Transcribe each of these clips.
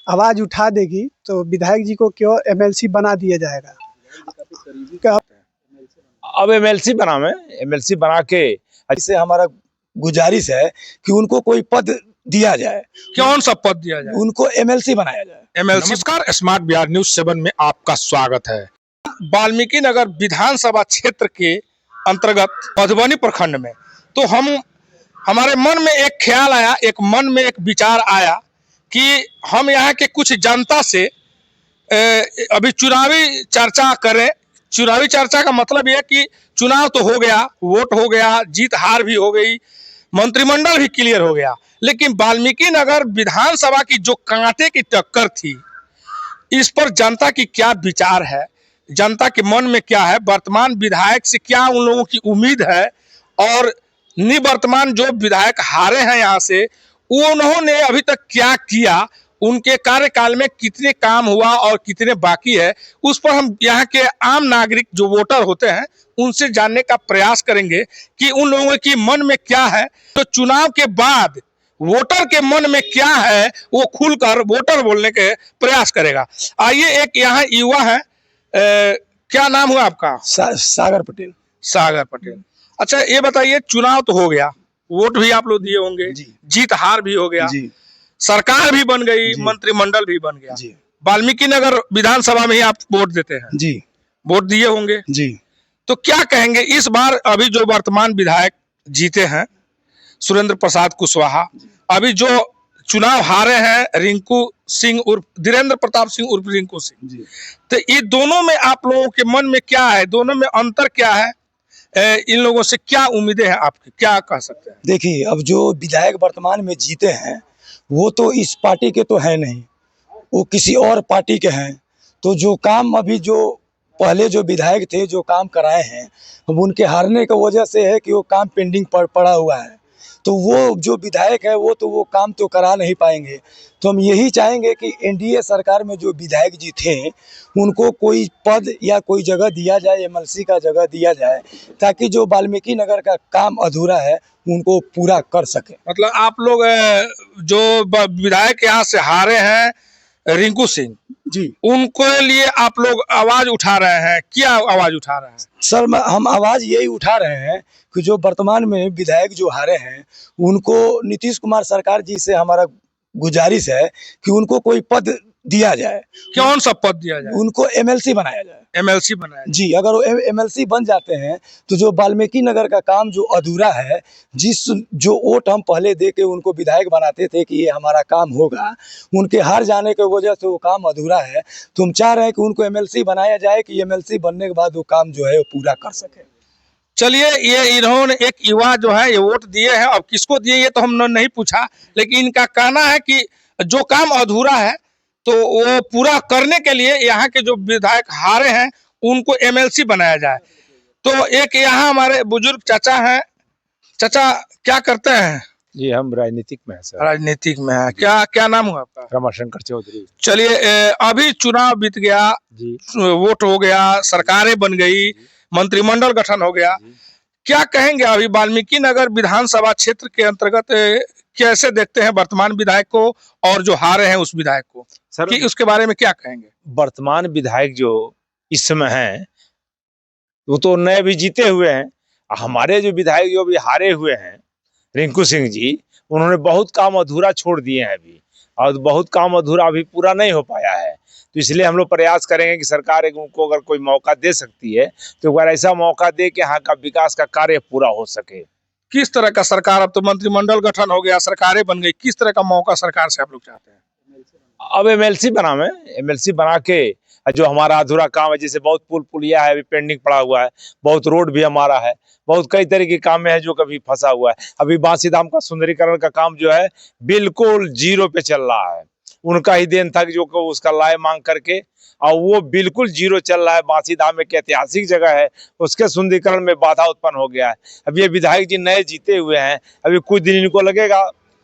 आवाज उठा देगी तो विधायक जी को क्यों एमएलसी बना दिया जाएगा। क्या अब एमएलसी बना के इससे हमारा गुजारिश है कि उनको कोई पद दिया जाए। कौन सा पद दिया जाए? उनको एमएलसी बनाया जाए। एमएलसी। नमस्कार, स्मार्ट बिहार न्यूज 7 में आपका स्वागत है। वाल्मीकि नगर विधानसभा क्षेत्र के अंतर्गत मधुबनी प्रखंड में तो हमारे मन में एक ख्याल आया, मन में एक विचार आया कि हम यहाँ के कुछ जनता से अभी चुनावी चर्चा करें। चुनावी चर्चा का मतलब यह कि चुनाव तो हो गया, वोट हो गया, जीत हार भी हो गई, मंत्रिमंडल भी क्लियर हो गया, लेकिन वाल्मीकि नगर विधानसभा की जो कांटे की टक्कर थी, इस पर जनता की क्या विचार है, जनता के मन में क्या है, वर्तमान विधायक से क्या उन लोगों की उम्मीद है और निवर्तमान जो विधायक हारे हैं यहाँ से उन्होंने अभी तक क्या किया, उनके कार्यकाल में कितने काम हुआ और कितने बाकी है, उस पर हम यहाँ के आम नागरिक जो वोटर होते हैं उनसे जानने का प्रयास करेंगे कि उन लोगों की मन में क्या है। तो चुनाव के बाद वोटर के मन में क्या है वो खुलकर वोटर बोलने के प्रयास करेगा। आइए, एक यहाँ युवा है, क्या नाम हुआ आपका? सागर पटेल। सागर पटेल। अच्छा, ये बताइए, चुनाव तो हो गया, वोट भी आप लोग दिए होंगे, जीत हार भी हो गया, सरकार भी बन गई, मंत्रिमंडल भी बन गया, वाल्मीकि नगर विधानसभा में ही आप वोट देते हैं जी, वोट दिए होंगे जी। तो क्या कहेंगे इस बार अभी जो वर्तमान विधायक जीते हैं सुरेंद्र प्रसाद कुशवाहा, अभी जो चुनाव हारे हैं रिंकू सिंह उर्फ धीरेन्द्र प्रताप सिंह उर्फ रिंकू सिंह, तो ये दोनों में आप लोगों के मन में क्या है, दोनों में अंतर क्या है, इन लोगों से क्या उम्मीदें हैं आपकी, क्या कह सकते हैं? देखिए, अब जो विधायक वर्तमान में जीते हैं वो तो इस पार्टी के तो है नहीं, वो किसी और पार्टी के हैं। तो जो काम अभी जो पहले जो विधायक थे जो काम कराए हैं, अब उनके हारने की वजह से है कि वो काम पेंडिंग पड़ा हुआ है। तो वो जो विधायक है वो काम तो करा नहीं पाएंगे। तो हम यही चाहेंगे कि एनडीए सरकार में जो विधायक जी थे उनको कोई पद या कोई जगह दिया जाए, एमएलसी का जगह दिया जाए, ताकि जो वाल्मीकि नगर का काम अधूरा है उनको पूरा कर सके। मतलब आप लोग जो विधायक यहाँ से हारे हैं रिंकू सिंह जी, उनको लिए आप लोग आवाज उठा रहे हैं, क्या आवाज उठा रहे हैं? सर, हम आवाज यही उठा रहे हैं कि जो वर्तमान में विधायक जो हारे हैं उनको नीतीश कुमार सरकार जी से हमारा गुजारिश है कि उनको कोई पद दिया जाए। कौन सा पद दिया जाए? उनको एमएलसी बनाया जाए। एमएलसी बनाया जाए। जी, अगर वो एमएलसी बन जाते हैं तो जो वाल्मीकि नगर का काम जो अधूरा है, जो वोट हम पहले दे के उनको विधायक बनाते थे कि ये हमारा काम होगा, उनके हार जाने की वजह से वो काम अधूरा है। तो हम चाह रहे हैं कि उनको एमएलसी बनाया जाए कि एमएलसी बनने के बाद वो काम जो है वो पूरा कर सके। चलिए, ये इन्होंने एक युवा जो है ये वोट दिए हैं, अब किसको दिए ये तो हमने नहीं पूछा, लेकिन इनका कहना है कि जो काम अधूरा है तो वो पूरा करने के लिए यहाँ के जो विधायक हारे हैं उनको एमएलसी बनाया जाए। तो एक यहाँ हमारे बुजुर्ग चाचा हैं। चाचा, क्या करते हैं? जी, हम राजनीतिक में हैं सर। राजनीतिक में है। क्या नाम हुआ आपका? रमाशंकर चौधरी। चलिए, अभी चुनाव बीत गया जी, वोट हो गया, सरकारें बन गई, मंत्रिमंडल गठन हो गया, क्या कहेंगे अभी वाल्मीकि नगर विधानसभा क्षेत्र के अंतर्गत कैसे देखते हैं वर्तमान विधायक को और जो हारे हैं उस विधायक को सर कि उसके बारे में क्या कहेंगे? वर्तमान विधायक जो इस समय हैं वो तो नए भी जीते हुए हैं। हमारे जो विधायक जो अभी हारे हुए हैं रिंकू सिंह जी, उन्होंने बहुत काम अधूरा छोड़ दिए हैं अभी, और बहुत काम अधूरा अभी पूरा नहीं हो पाया है। तो इसलिए हम लोग प्रयास करेंगे कि सरकार उनको अगर कोई मौका दे सकती है तो अगर ऐसा मौका दे कि यहाँ का विकास का कार्य पूरा हो सके। किस तरह का सरकार, अब तो मंत्रिमंडल गठन हो गया, सरकारें बन गई, किस तरह का मौका सरकार से आप लोग चाहते हैं? अब एमएलसी बना के जो हमारा अधूरा काम है, जैसे बहुत पुलिया है अभी पेंडिंग पड़ा हुआ है, बहुत रोड भी हमारा है, बहुत कई तरह के काम है जो कभी फंसा हुआ है। अभी बांसी धाम का सुंदरीकरण का काम जो है बिल्कुल जीरो पे चल रहा है, उनका ही देन था जो उसका लाए मांग करके, और वो बिल्कुल जीरो चल रहा है। बांसी धाम एक ऐतिहासिक जगह है, उसके सुंदरीकरण में बाधा उत्पन्न हो गया है। अब ये विधायक जी नए जीते हुए हैं, अभी कुछ दिन इनको लगेगा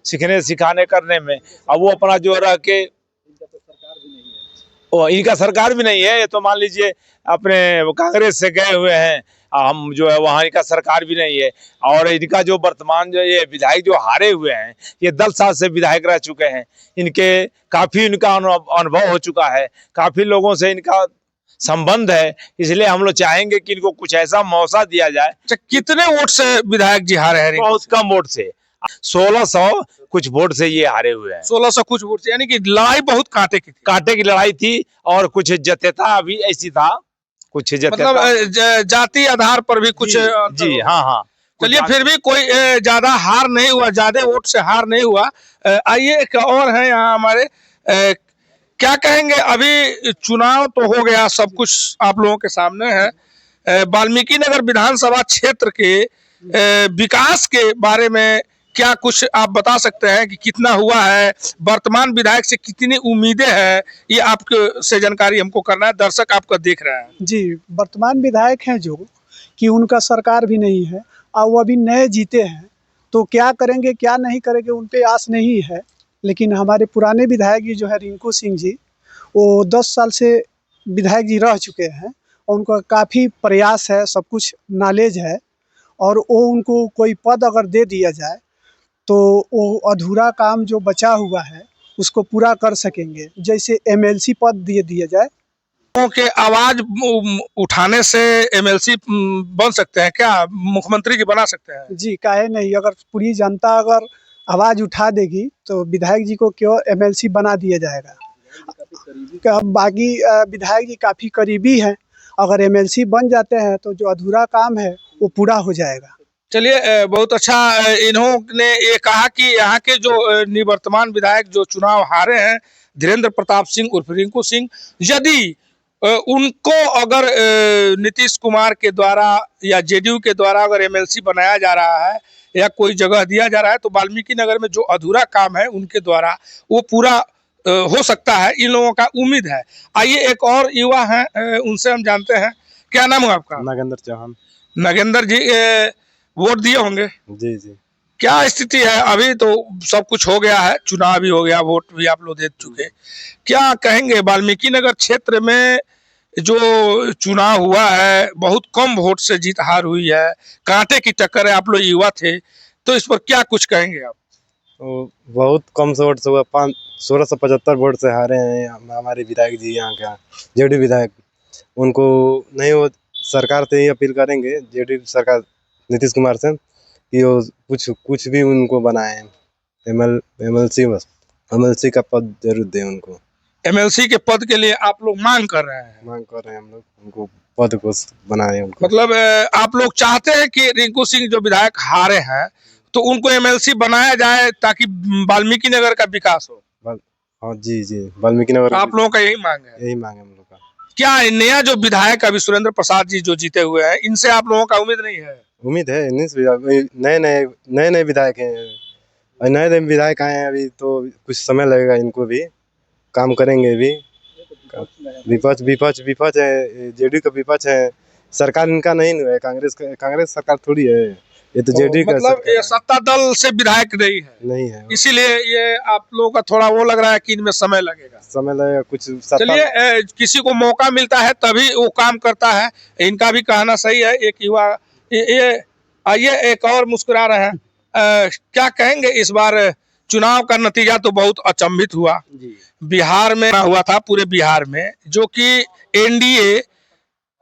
सीखने सिखाने करने में। अब वो अपना जो रह के इनका सरकार भी नहीं है, ये तो मान लीजिए अपने कांग्रेस से गए हुए हैं, हम जो है वहाँ इनका सरकार भी नहीं है। और इनका जो वर्तमान जो ये विधायक जो हारे हुए हैं, ये 10 साल से विधायक रह चुके हैं। इनके काफी इनका अनुभव हो चुका है, काफी लोगों से इनका संबंध है, इसलिए हम लोग चाहेंगे कि इनको कुछ ऐसा मौका दिया जाए। अच्छा, कितने वोट से विधायक जी हारे हैं? बहुत कम वोट से, 1600 कुछ वोट से ये हारे हुए हैं। 1600 कुछ वोट से, यानी कि लड़ाई बहुत कांटे की थी। कांटे की लड़ाई थी और कुछ जत्यता भी ऐसी था, कुछ जत्यता मतलब जाति आधार पर भी कुछ जी हाँ हाँ। चलिए, फिर भी कोई ज्यादा हार नहीं हुआ, ज्यादा वोट से हार नहीं हुआ। आइए, एक और है यहाँ हमारे, क्या कहेंगे? अभी चुनाव तो हो गया, सब कुछ आप लोगों के सामने है। वाल्मीकि नगर विधानसभा क्षेत्र के विकास के बारे में क्या कुछ आप बता सकते हैं कि कितना हुआ है, वर्तमान विधायक से कितनी उम्मीदें हैं? ये आपके से जानकारी हमको करना है, दर्शक आपका देख रहे हैं। जी, वर्तमान विधायक हैं जो कि उनका सरकार भी नहीं है और वो अभी नए जीते हैं, तो क्या करेंगे क्या नहीं करेंगे उन पे आस नहीं है। लेकिन हमारे पुराने विधायक जी जो है रिंकू सिंह जी, वो 10 साल से विधायक जी रह चुके हैं और उनका काफ़ी प्रयास है, सब कुछ नॉलेज है, और वो उनको कोई पद अगर दे दिया जाए तो वो अधूरा काम जो बचा हुआ है उसको पूरा कर सकेंगे। जैसे एमएलसी पद दे दिया जाए। लोगों के आवाज उठाने से एमएलसी बन सकते हैं क्या? मुख्यमंत्री जी बना सकते हैं? जी, काहे नहीं, अगर पूरी जनता अगर आवाज़ उठा देगी तो विधायक जी को क्यों एमएलसी बना दिया जाएगा। बाकी विधायक जी काफ़ी करीबी हैं, अगर एमएलसी बन जाते हैं तो जो अधूरा काम है वो पूरा हो जाएगा। चलिए, बहुत अच्छा। इन्होंने ये कहा कि यहाँ के जो निवर्तमान विधायक जो चुनाव हारे हैं, धीरेन्द्र प्रताप सिंह उर्फ रिंकू सिंह, यदि उनको अगर नीतीश कुमार के द्वारा या जेडीयू के द्वारा अगर एमएलसी बनाया जा रहा है या कोई जगह दिया जा रहा है, तो वाल्मीकि नगर में जो अधूरा काम है उनके द्वारा वो पूरा हो सकता है, इन लोगों का उम्मीद है। आइए, एक और युवा हैं, उनसे हम जानते हैं। क्या नाम है आपका? नागेंद्र चौहान। नागेंद्र जी, वोट दिए होंगे? जी जी। क्या स्थिति है? अभी तो सब कुछ हो गया है, चुनाव भी हो गया, वोट भी आप लोग दे चुके, क्या कहेंगे? वाल्मीकि नगर क्षेत्र में जो चुनाव हुआ है, बहुत कम वोट से जीत हार हुई है, कांटे की टक्कर है, आप लोग युवा थे, तो इस पर क्या कुछ कहेंगे आप? तो बहुत कम से वोट से हुआ, 1675 वोट से हारे हैं हमारे विधायक जी यहाँ का, जेडी विधायक। उनको नहीं, वो सरकार से ही अपील करेंगे, जेडी सरकार नीतीश कुमार से, कि वो कुछ भी उनको बनाए, एमएलसी का पद जरूर दें उनको। एमएलसी के पद के लिए आप लोग मांग कर रहे हैं? मांग कर रहे हैं हम लोग, उनको पद को बनाए उनको। मतलब आप लोग चाहते हैं कि रिंकू सिंह जो विधायक हारे हैं तो उनको एमएलसी बनाया जाए ताकि वाल्मीकि नगर का विकास हो? हाँ जी जी, वाल्मीकि नगर आप लोगों का यही मांग है? यही मांग है हम लोग का। क्या नया जो विधायक अभी सुरेंद्र प्रसाद जी जो जीते हुए हैं, इनसे आप लोगों का उम्मीद नहीं है? उम्मीद है, नए विधायक हैं, नए विधायक आए हैं अभी, तो कुछ समय लगेगा, इनको भी काम करेंगे भी। विपक्ष है, जेडीयू का विपक्ष है, सरकार इनका नहीं है, कांग्रेस सरकार थोड़ी है, ये तो जेडीयू का। मतलब ये सत्ता दल से विधायक नहीं है, इसीलिए ये आप लोगों का थोड़ा वो लग रहा है कि इनमें समय लगेगा कुछ। चलिए, किसी को मौका मिलता है तभी वो काम करता है, इनका भी कहना सही है। एक युवा ये आइए, एक और मुस्कुरा रहे हैं, क्या कहेंगे? इस बार चुनाव का नतीजा तो बहुत अचंभित हुआ, बिहार में हुआ था, पूरे बिहार में, जो कि एनडीए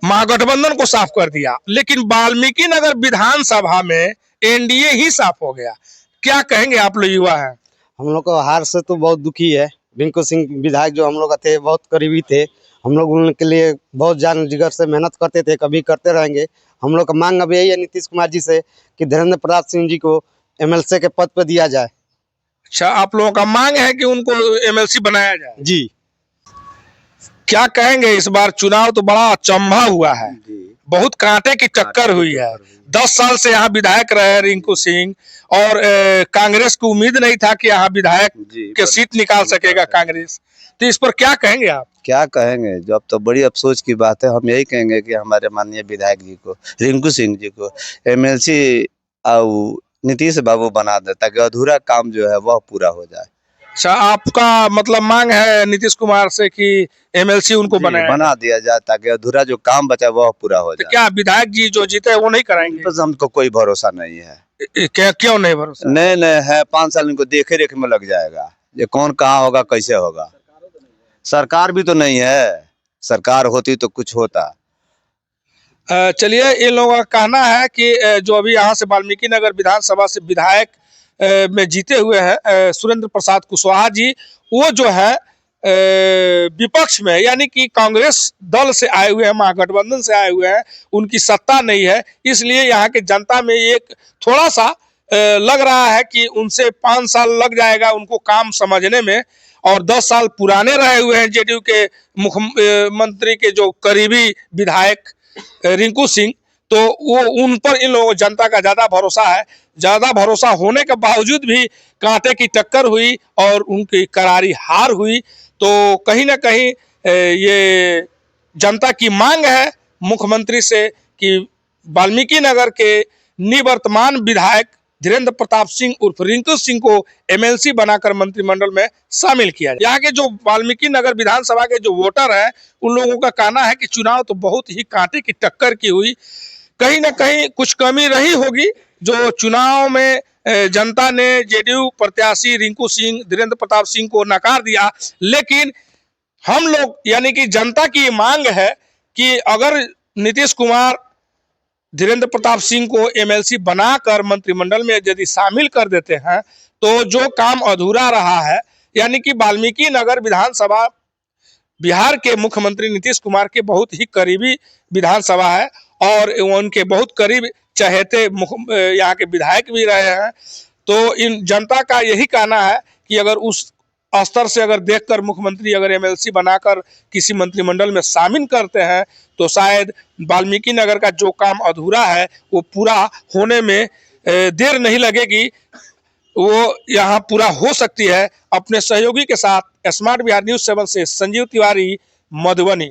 महागठबंधन को साफ कर दिया, लेकिन वाल्मीकि नगर विधानसभा में एनडीए ही साफ हो गया। क्या कहेंगे? आप लोग युवा हैं। हम लोग को हार से तो बहुत दुखी है। रिंकू सिंह विधायक जो हम लोग थे, बहुत करीबी थे, हम लोग उनके लिए बहुत जान जिगर से मेहनत करते थे, कभी करते रहेंगे। हम लोग का मांग अब यही है नीतीश कुमार जी से कि धीरेन्द्र प्रताप सिंह जी को एमएलसी के पद पर दिया जाए। अच्छा, आप लोगों का मांग है कि उनको एमएलसी बनाया जाए? जी। क्या कहेंगे? इस बार चुनाव तो बड़ा अचंभा हुआ है, बहुत कांटे की टक्कर हुई है। 10 साल से यहाँ विधायक रहे रिंकू सिंह, और कांग्रेस को उम्मीद नहीं था कि यहाँ विधायक के सीट निकाल सकेगा कांग्रेस, तो इस पर क्या कहेंगे आप? क्या कहेंगे, जब तो बड़ी अफसोस की बात है। हम यही कहेंगे कि हमारे माननीय विधायक जी को, रिंकू सिंह जी को एमएलसी और नीतीश बाबू बना दे, ताकि अधूरा काम जो है वह पूरा हो जाए। अच्छा, आपका मतलब मांग है नीतीश कुमार से कि एमएलसी उनको जी, बनाया बना दिया जाए ताकि अधूरा जो काम बचा वह पूरा हो तो जाए। क्या विधायक जी जो जीते हैं वो नहीं कराएंगे? बस हमको कोई भरोसा नहीं है। क्या क्यों नहीं भरोसा? नहीं नहीं है, 5 साल इनको देखे रेख में लग जाएगा। ये कौन कहाँ होगा, कैसे होगा। सरकार भी तो नहीं है, सरकार होती तो कुछ होता। चलिए, इन लोगों का कहना है कि जो अभी यहाँ से वाल्मीकि नगर विधानसभा से विधायक में जीते हुए हैं सुरेंद्र प्रसाद कुशवाहा जी, वो जो है विपक्ष में यानी कि कांग्रेस दल से आए हुए हैं, महागठबंधन से आए हुए हैं, उनकी सत्ता नहीं है, इसलिए यहाँ के जनता में एक थोड़ा सा लग रहा है कि उनसे 5 साल लग जाएगा उनको काम समझने में, और 10 साल पुराने रहे हुए हैं जेडीयू के मुख्यमंत्री के जो करीबी विधायक रिंकू सिंह, तो वो उन पर इन लोगों जनता का ज्यादा भरोसा है। ज्यादा भरोसा होने के बावजूद भी कांटे की टक्कर हुई और उनकी करारी हार हुई। तो कहीं ना कहीं ये जनता की मांग है मुख्यमंत्री से कि वाल्मीकि नगर के निवर्तमान विधायक धीरेन्द्र प्रताप सिंह उर्फ रिंकू सिंह को एमएलसी बनाकर मंत्रिमंडल में शामिल किया जाए। यहाँ के जो वाल्मीकि नगर विधानसभा के जो वोटर हैं, उन लोगों का कहना है कि चुनाव तो बहुत ही कांटे की टक्कर की हुई, कहीं ना कहीं कुछ कमी रही होगी जो चुनाव में जनता ने जेडीयू प्रत्याशी रिंकू सिंह धीरेन्द्र प्रताप सिंह को नकार दिया। लेकिन हम लोग यानी कि जनता की मांग है कि अगर नीतीश कुमार धीरेन्द्र प्रताप सिंह को एमएलसी बनाकर मंत्रिमंडल में यदि शामिल कर देते हैं तो जो काम अधूरा रहा है, यानी कि वाल्मीकि नगर विधानसभा बिहार के मुख्यमंत्री नीतीश कुमार के बहुत ही करीबी विधानसभा है और उनके बहुत करीब चहेते यहाँ के विधायक भी रहे हैं। तो इन जनता का यही कहना है कि अगर उस स्तर से अगर देखकर मुख्यमंत्री अगर एमएलसी बनाकर किसी मंत्रिमंडल में शामिल करते हैं तो शायद वाल्मीकि नगर का जो काम अधूरा है वो पूरा होने में देर नहीं लगेगी, वो यहाँ पूरा हो सकती है। अपने सहयोगी के साथ स्मार्ट बिहार न्यूज़ 7 से संजीव तिवारी, मधुबनी।